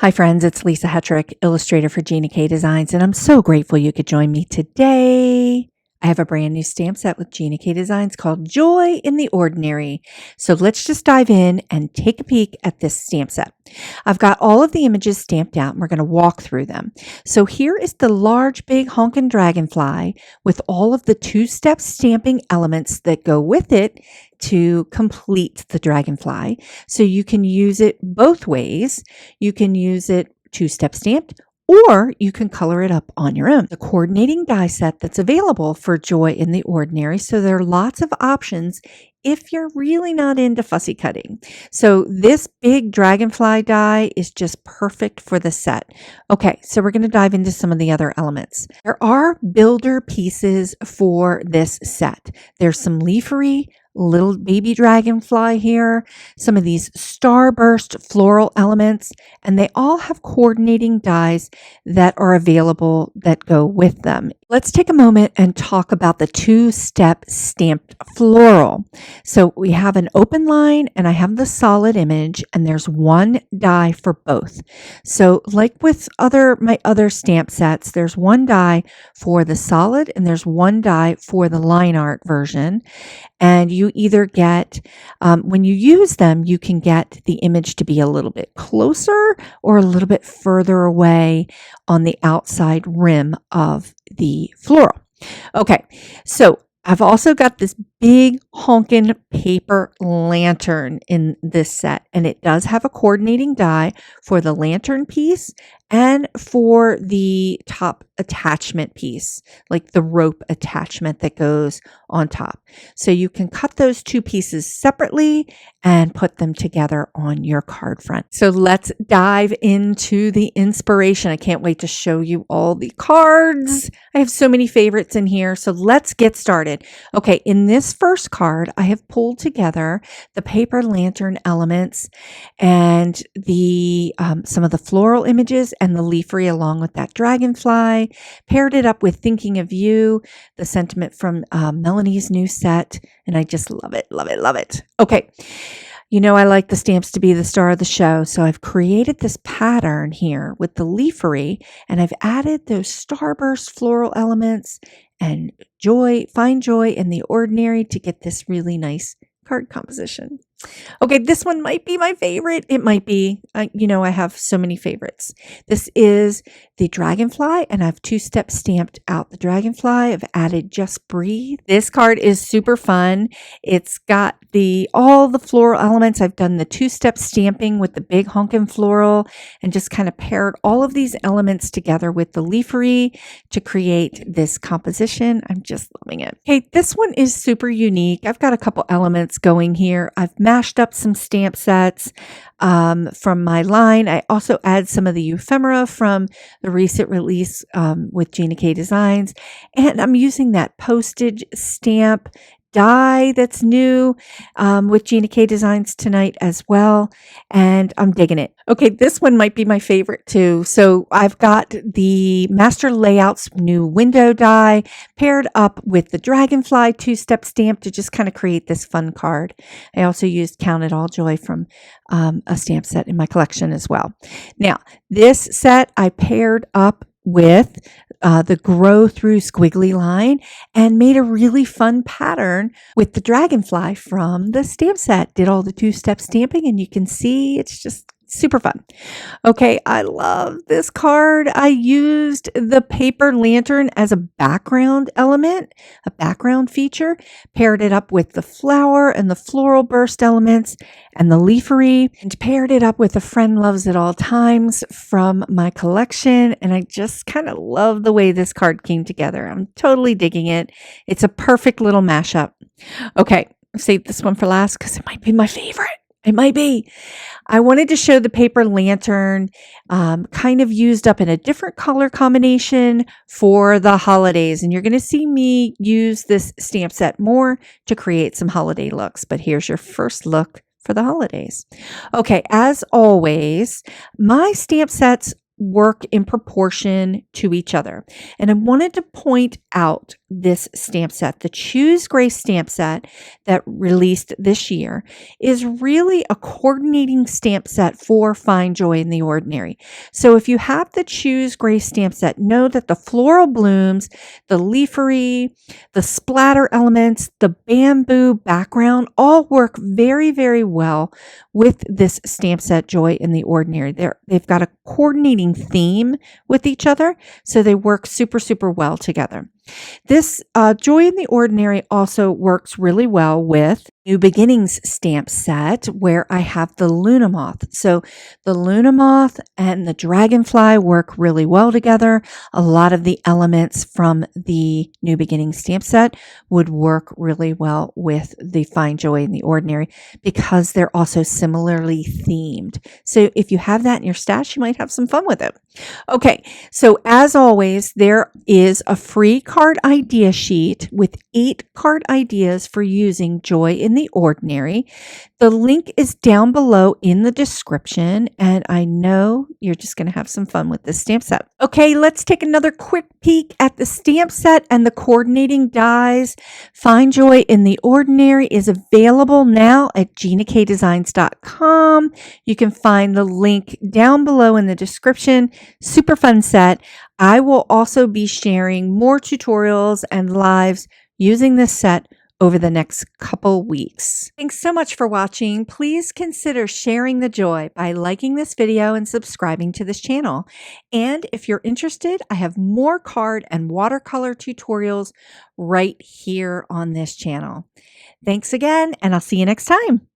Hi friends, it's Lisa Hetrick, illustrator for Gina K Designs, and I'm so grateful you could join me today. I have a brand new stamp set with Gina K Designs called Joy in the Ordinary. So let's just dive in and take a peek at this stamp set. I've got all of the images stamped out and we're going to walk through them. So here is the large big honkin' dragonfly with all of the two-step stamping elements that go with it to complete the dragonfly. So you can use it both ways. You can use it two-step stamped, or you can color it up on your own. The coordinating die set that's available for Joy in the Ordinary. So there are lots of options if you're really not into fussy cutting. So this big dragonfly die is just perfect for the set. Okay, so we're going to dive into some of the other elements. There are builder pieces for this set. There's some leafery, little baby dragonfly here, some of these starburst floral elements, and they all have coordinating dies that are available that go with them. Let's take a moment and talk about the two-step stamped floral. So we have an open line and I have the solid image, and there's one die for both. So like with my other stamp sets, there's one die for the solid and there's one die for the line art version. And you either get, when you use them, you can get the image to be a little bit closer or a little bit further away on the outside rim of the floral. Okay, so I've also got this big honkin' paper lantern in this set, and it does have a coordinating die for the lantern piece and for the top attachment piece, like the rope attachment that goes on top. So you can cut those two pieces separately and put them together on your card front. So let's dive into the inspiration. I can't wait to show you all the cards. I have so many favorites in here. So let's get started. Okay, in this first card, I have pulled together the paper lantern elements and the some of the floral images and the leafery along with that dragonfly, paired it up with Thinking of You, the sentiment from Melanie's new set, and I just love it, love it, love it. Okay. You know, I like the stamps to be the star of the show, so I've created this pattern here with the leafery, and I've added those starburst floral elements and find joy in the ordinary to get this really nice card composition. Okay, this one might be my favorite. It might be. You know, I have so many favorites. This is the dragonfly, and I've two-step stamped out the dragonfly. I've added Just Breathe. This card is super fun. It's got all the floral elements. I've done the two-step stamping with the big honkin' floral and just kind of paired all of these elements together with the leafery to create this composition. I'm just loving it. Okay, this one is super unique. I've got a couple elements going here. I've mashed up some stamp sets from my line. I also add some of the ephemera from the recent release with Gina K Designs. And I'm using that postage stamp die that's new with Gina K Designs tonight as well, and I'm digging it. Okay, this one might be my favorite too. So I've got the Master Layouts new window die paired up with the dragonfly two-step stamp to just kind of create this fun card. I also used Count It All Joy from a stamp set in my collection as well. Now, this set I paired up with the Grow Through squiggly line and made a really fun pattern with the dragonfly from the stamp set. Did all the two-step stamping, and you can see it's just super fun. Okay, I love this card. I used the paper lantern as a background element, a background feature, paired it up with the flower and the floral burst elements and the leafery, and paired it up with A Friend Loves at All Times from my collection. And I just kind of love the way this card came together. I'm totally digging it. It's a perfect little mashup. Okay, I'll save this one for last because it might be my favorite. It might be. I wanted to show the paper lantern kind of used up in a different color combination for the holidays. And you're going to see me use this stamp set more to create some holiday looks. But here's your first look for the holidays. Okay, as always, my stamp sets work in proportion to each other. And I wanted to point out this stamp set. The Choose Grace stamp set that released this year is really a coordinating stamp set for Find Joy in the Ordinary. So if you have the Choose Grace stamp set, know that the floral blooms, the leafery, the splatter elements, the bamboo background all work very, very well with this stamp set Joy in the Ordinary. They've got a coordinating theme with each other, so they work super, super well together. This Joy in the Ordinary also works really well with New Beginnings stamp set, where I have the Luna Moth. So the Luna Moth and the Dragonfly work really well together. A lot of the elements from the New Beginnings stamp set would work really well with the Find Joy in the Ordinary because they're also similarly themed. So if you have that in your stash, you might have some fun with it. Okay, so as always, there is a free card idea sheet with 8 card ideas for using Joy in the Ordinary. The link is down below in the description, and I know you're just going to have some fun with this stamp set. Okay, let's take another quick peek at the stamp set and the coordinating dies. Find Joy in the Ordinary is available now at GinaKDesigns.com. You can find the link down below in the description. Super fun set. I will also be sharing more tutorials and lives using this set over the next couple weeks. Thanks so much for watching. Please consider sharing the joy by liking this video and subscribing to this channel. And if you're interested, I have more card and watercolor tutorials right here on this channel. Thanks again, and I'll see you next time.